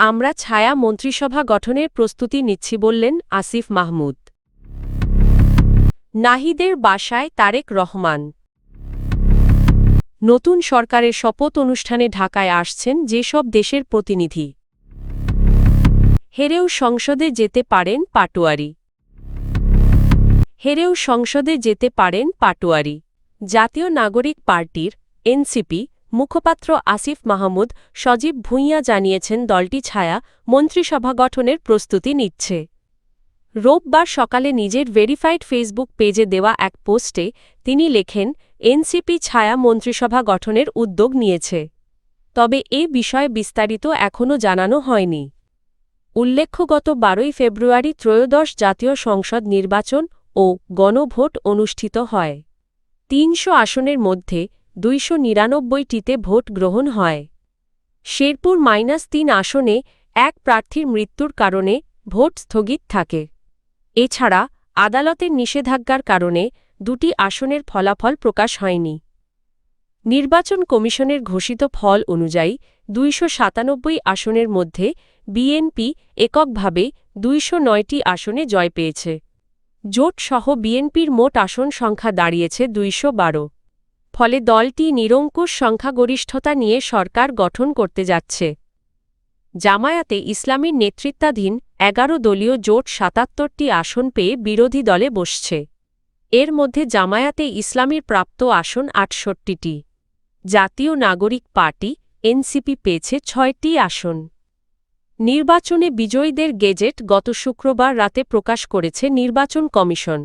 আমরা ছায়া মন্ত্রিসভা গঠনের প্রস্তুতি নিচ্ছি বললেন আসিফ মাহমুদ। নাহিদের বাসায় তারেক রহমান। নতুন সরকারের শপথ অনুষ্ঠানে ঢাকায় আসছেন যেসব দেশের প্রতিনিধি, হেরেও সংসদে যেতে পারেন পাটোয়ারি। হেরেও সংসদে যেতে পারেন পাটোয়ারি। জাতীয় নাগরিক পার্টির এনসিপি মুখপাত্র আসিফ মাহমুদ সজীব ভুঁইয়া জানিয়েছেন দলটি ছায়া মন্ত্রিসভা গঠনের প্রস্তুতি নিচ্ছে। রোববার সকালে নিজের ভেরিফাইড ফেসবুক পেজে দেওয়া এক পোস্টে তিনি লেখেন, এনসিপি ছায়া মন্ত্রিসভা গঠনের উদ্যোগ নিয়েছে, তবে এ বিষয়ে বিস্তারিত এখনও জানানো হয়নি। উল্লেখ্য, গত ১২ ফেব্রুয়ারি ত্রয়োদশ জাতীয় সংসদ নির্বাচন ও গণভোট অনুষ্ঠিত হয়। ৩০০ আসনের মধ্যে ২৯৯টিতে ভোট গ্রহণ হয়। শেরপুর -৩ আসনে এক প্রার্থীর মৃত্যুর কারণে ভোট স্থগিত থাকে। এছাড়া আদালতের নিষেধাজ্ঞার কারণে ২টি আসনের ফলাফল প্রকাশ হয়নি। নির্বাচন কমিশনের ঘোষিত ফল অনুযায়ী ২৯৭ আসনের মধ্যে বিএনপি এককভাবে ২০৯টি আসনে জয় পেয়েছে। জোট সহ বিএনপির মোট আসন সংখ্যা দাঁড়িয়েছে ২১২। ফলে দলটি নিরঙ্কুশ সংখ্যাগরিষ্ঠতা নিয়ে সরকার গঠন করতে যাচ্ছে। জামায়াতে ইসলামীর নেতৃত্বাধীন ১১ দলীয় জোট ৭৭টি আসন পেয়ে বিরোধী দলে বসছে। এর মধ্যে জামায়াতে ইসলামীর প্রাপ্ত আসন ৬৮টি। জাতীয় নাগরিক পার্টি এনসিপি পেয়েছে ৬টি আসন। নির্বাচনে বিজয়ীদের গেজেট গত শুক্রবার রাতে প্রকাশ করেছে নির্বাচন কমিশন।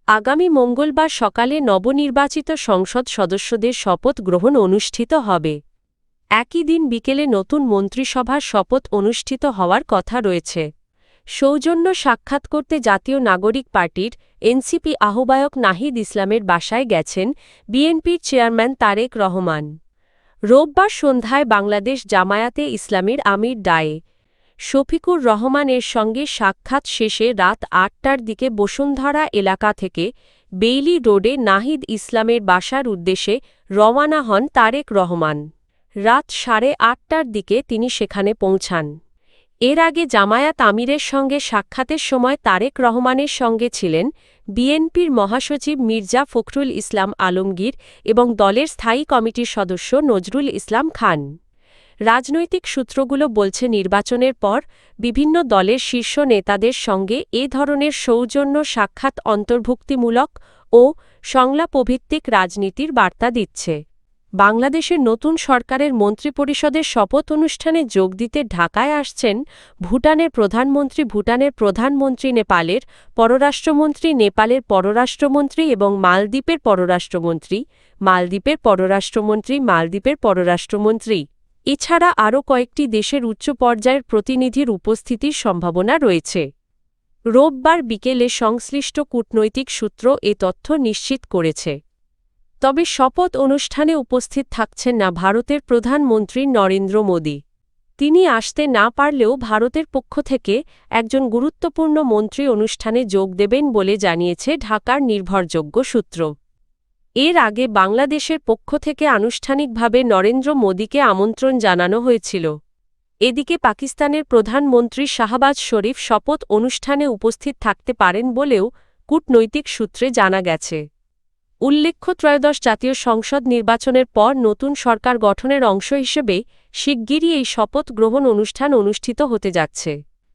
আগামী মঙ্গলবার সকালে নবনির্বাচিত সংসদ সদস্যদের শপথ গ্রহণ অনুষ্ঠিত হবে। একই দিন বিকেলে নতুন মন্ত্রিসভার শপথ অনুষ্ঠিত হওয়ার কথা রয়েছে। সৌজন্য সাক্ষাৎ করতে জাতীয় নাগরিক পার্টির এনসিপি আহ্বায়ক নাহিদ ইসলামের বাসায় গেছেন বিএনপির চেয়ারম্যান তারেক রহমান। রোববার সন্ধ্যায় বাংলাদেশ জামায়াতে ইসলামীর আমির ডায়ে শফিকুর রহমানের সঙ্গে সাক্ষাৎ শেষে রাত ৮টার দিকে বসুন্ধরা এলাকা থেকে বেইলি রোডে নাহিদ ইসলামের বাসার উদ্দেশ্যে রওয়ানা হন তারেক রহমান। রাত ৮:৩০টার দিকে তিনি সেখানে পৌঁছান। এর আগে জামায়াত আমিরের সঙ্গে সাক্ষাতের সময় তারেক রহমানের সঙ্গে ছিলেন বিএনপির মহাসচিব মির্জা ফখরুল ইসলাম আলমগীর এবং দলের স্থায়ী কমিটির সদস্য নজরুল ইসলাম খান। রাজনৈতিক সূত্রগুলো বলছে, নির্বাচনের পর বিভিন্ন দলের শীর্ষ নেতাদের সঙ্গে এ ধরনের সৌজন্য সাক্ষাৎ অন্তর্ভুক্তিমূলক ও সংলাপভিত্তিক রাজনীতির বার্তা দিচ্ছে। বাংলাদেশের নতুন সরকারের মন্ত্রিপরিষদের শপথ অনুষ্ঠানে যোগ দিতে ঢাকায় আসছেন ভুটানের প্রধানমন্ত্রী, নেপালের পররাষ্ট্রমন্ত্রী এবং মালদ্বীপের পররাষ্ট্রমন্ত্রী। এছাড়া আরও কয়েকটি দেশের উচ্চ পর্যায়ের প্রতিনিধির উপস্থিতির সম্ভাবনা রয়েছে। রোববার বিকেলে সংশ্লিষ্ট কূটনৈতিক সূত্র এ তথ্য নিশ্চিত করেছে। তবে শপথ অনুষ্ঠানে উপস্থিত থাকছেন না ভারতের প্রধানমন্ত্রী নরেন্দ্র মোদি। তিনি আসতে না পারলেও ভারতের পক্ষ থেকে একজন গুরুত্বপূর্ণ মন্ত্রী অনুষ্ঠানে যোগ দেবেন বলে জানিয়েছে ঢাকার নির্ভরযোগ্য সূত্র। এর আগে বাংলাদেশের পক্ষ থেকে আনুষ্ঠানিকভাবে নরেন্দ্র মোদিকে আমন্ত্রণ জানানো হয়েছিল। এদিকে পাকিস্তানের প্রধানমন্ত্রী শাহবাজ শরীফ শপথ অনুষ্ঠানে উপস্থিত থাকতে পারেন বলেও কূটনৈতিক সূত্রে জানা গেছে। উল্লেখ্য, ত্রয়োদশ জাতীয় সংসদ নির্বাচনের পর নতুন সরকার গঠনের অংশ হিসেবে শিগগিরই এই শপথ গ্রহণ অনুষ্ঠান অনুষ্ঠিত হতে যাচ্ছে।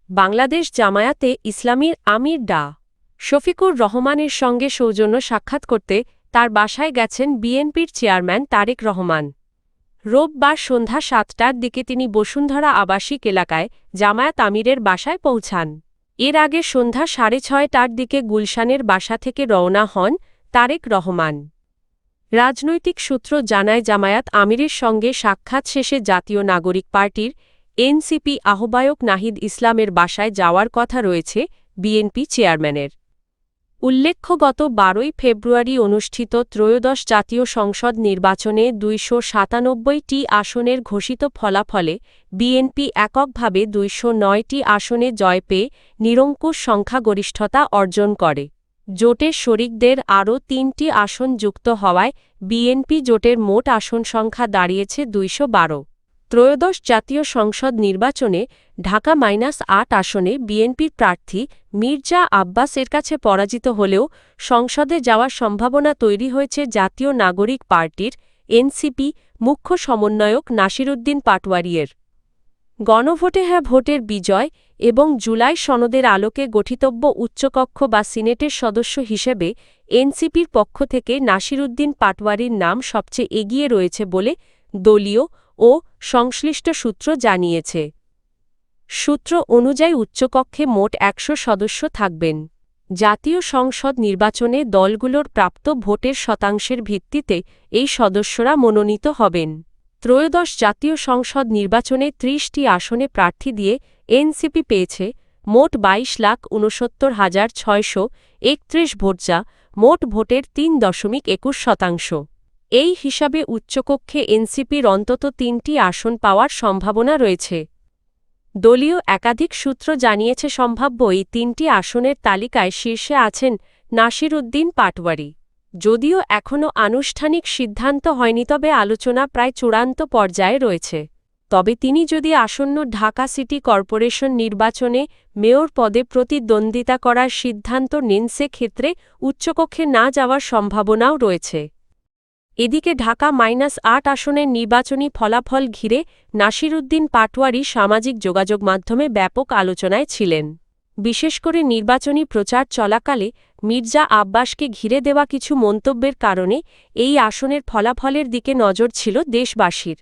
বাংলাদেশ জামায়াতে ইসলামীর আমির ডা. শফিকুর রহমানের সঙ্গে সৌজন্য সাক্ষাৎ করতে তার বাসায় গেছেন বিএনপির চেয়ারম্যান তারেক রহমান। রোববার সন্ধ্যা ৭টার দিকে তিনি বসুন্ধরা আবাসিক এলাকায় জামায়াত আমিরের বাসায় পৌঁছান। এর আগে সন্ধ্যা ৬:৩০টার দিকে গুলশানের বাসা থেকে রওনা হন তারেক রহমান। রাজনৈতিক সূত্র জানায়, জামায়াত আমিরের সঙ্গে সাক্ষাৎ শেষে জাতীয় নাগরিক পার্টির এনসিপি আহ্বায়ক নাহিদ ইসলামের বাসায় যাওয়ার কথা রয়েছে বিএনপি চেয়ারম্যানের। উল্লেখ্য, গত ১২ ফেব্রুয়ারি অনুষ্ঠিত ত্রয়োদশ জাতীয় সংসদ নির্বাচনে ২৯৭টি আসনের ঘোষিত ফলাফলে বিএনপি এককভাবে ২০৯টি আসনে জয় পেয়ে নিরঙ্কুশ সংখ্যাগরিষ্ঠতা অর্জন করে। জোটের শরিকদের আরও ৩টি আসন যুক্ত হওয়ায় বিএনপি জোটের মোট আসন সংখ্যা দাঁড়িয়েছে ২১২। ত্রয়োদশ জাতীয় সংসদ নির্বাচনে ঢাকা-৮ আসনে বিএনপির প্রার্থী মির্জা আব্বাসের কাছে পরাজিত হলেও সংসদে যাওয়ার সম্ভাবনা তৈরি হয়েছে জাতীয় নাগরিক পার্টির এনসিপি মুখ্য সমন্বয়ক নাসিরুদ্দিন পাটোয়ারীর। গণভোটে হ্যাঁ ভোটের বিজয় এবং জুলাই সনদের আলোকে গঠিতব্য উচ্চকক্ষ বা সিনেটের সদস্য হিসেবে এনসিপির পক্ষ থেকে নাসিরুদ্দিন পাটোয়ারীর নাম সবচেয়ে এগিয়ে রয়েছে বলে দলীয় ও সংশ্লিষ্ট সূত্র জানিয়েছে। সূত্র অনুযায়ী উচ্চকক্ষে মোট ১০০ সদস্য থাকবেন। জাতীয় সংসদ নির্বাচনে দলগুলোর প্রাপ্ত ভোটের শতাংশের ভিত্তিতে এই সদস্যরা মনোনীত হবেন। ত্রয়োদশ জাতীয় সংসদ নির্বাচনে ৩০টি আসনে প্রার্থী দিয়ে এনসিপি পেয়েছে মোট ২২,৬৯,৬৩১ ভোট, যা মোট ভোটের ৩.২১%। এই হিসাবে উচ্চকক্ষে এনসিপির অন্তত ৩টি আসন পাওয়ার সম্ভাবনা রয়েছে। দলীয় একাধিক সূত্র জানিয়েছে সম্ভাব্য এই ৩টি আসনের তালিকায় শীর্ষে আছেন নাসিরুদ্দিন পাটোয়ারী। যদিও এখনও আনুষ্ঠানিক সিদ্ধান্ত হয়নি, তবে আলোচনা প্রায় চূড়ান্ত পর্যায়ে রয়েছে। তবে তিনি যদি আসন্ন ঢাকা সিটি কর্পোরেশন নির্বাচনে মেয়র পদে প্রতিদ্বন্দ্বিতা করার সিদ্ধান্ত নেন, সেক্ষেত্রে উচ্চকক্ষে না যাওয়ার সম্ভাবনাও রয়েছে। এদিকে ঢাকা-৮ আসনের নির্বাচনী ফলাফল ঘিরে নাসিরুদ্দিন পাটোয়ারী সামাজিক যোগাযোগ মাধ্যমে ব্যাপক আলোচনায় ছিলেন। বিশেষ করে নির্বাচনী প্রচার চলাকালে মির্জা আব্বাসকে ঘিরে দেওয়া কিছু মন্তব্যের কারণে এই আসনের ফলাফলের দিকে নজর ছিল দেশবাসীর।